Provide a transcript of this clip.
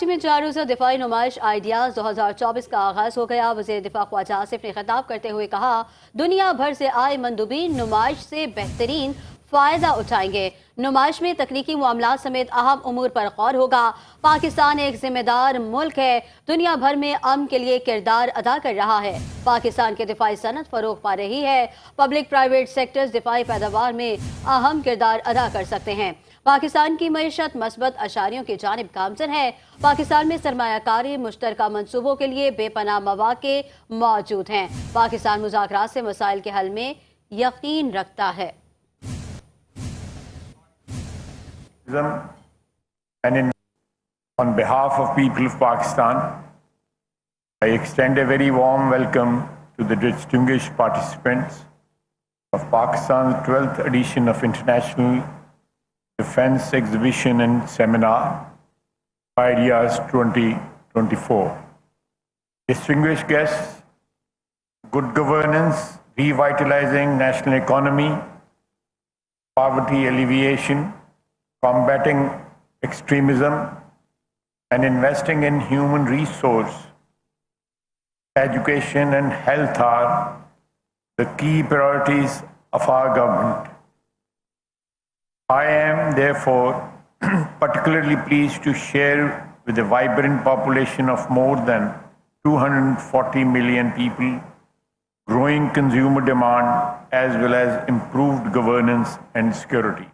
कराची में 4 रोज़ा दिफाई नुमाइश आइडियाज़ 2024 का आगाज़ हो गया। वज़ीर दिफा ख्वाजा आसिफ ने खिताब करते हुए कहा, दुनिया भर से आए मंदुबीन नुमाइश से बेहतरीन फ़ायदा उठाएंगे। नुमाइश में तकनीकी मामलात समेत अहम उमूर पर गौर होगा। पाकिस्तान एक जिम्मेदार मुल्क है, दुनिया भर में अमन के लिए किरदार अदा कर रहा है। पाकिस्तान की दिफाई सनत फ़रोग पा रही है। पब्लिक प्राइवेट सेक्टर्स दिफाई पैदावार में अहम किरदार अदा कर सकते हैं। पाकिस्तान की मईशत मस्बत अशारियों की जानिब गामजन है। पाकिस्तान में सरमायाकारी मुश्तरका मंसूबों के लिए बेपनाह मौके मौजूद हैं। पाकिस्तान मुज़ाकरात से मसाइल के हल में यकीन रखता है। And on behalf of people of Pakistan, I extend a very warm welcome to the distinguished participants of Pakistan's 12th edition of International Defense Exhibition and Seminar, Ideas 2024. Distinguished guests, good governance, revitalizing national economy, poverty alleviation, combating extremism, and investing in human resource, education and health are the key priorities of our government. I am therefore particularly pleased to share with a vibrant population of more than 240 million people, growing consumer demand as well as improved governance and security.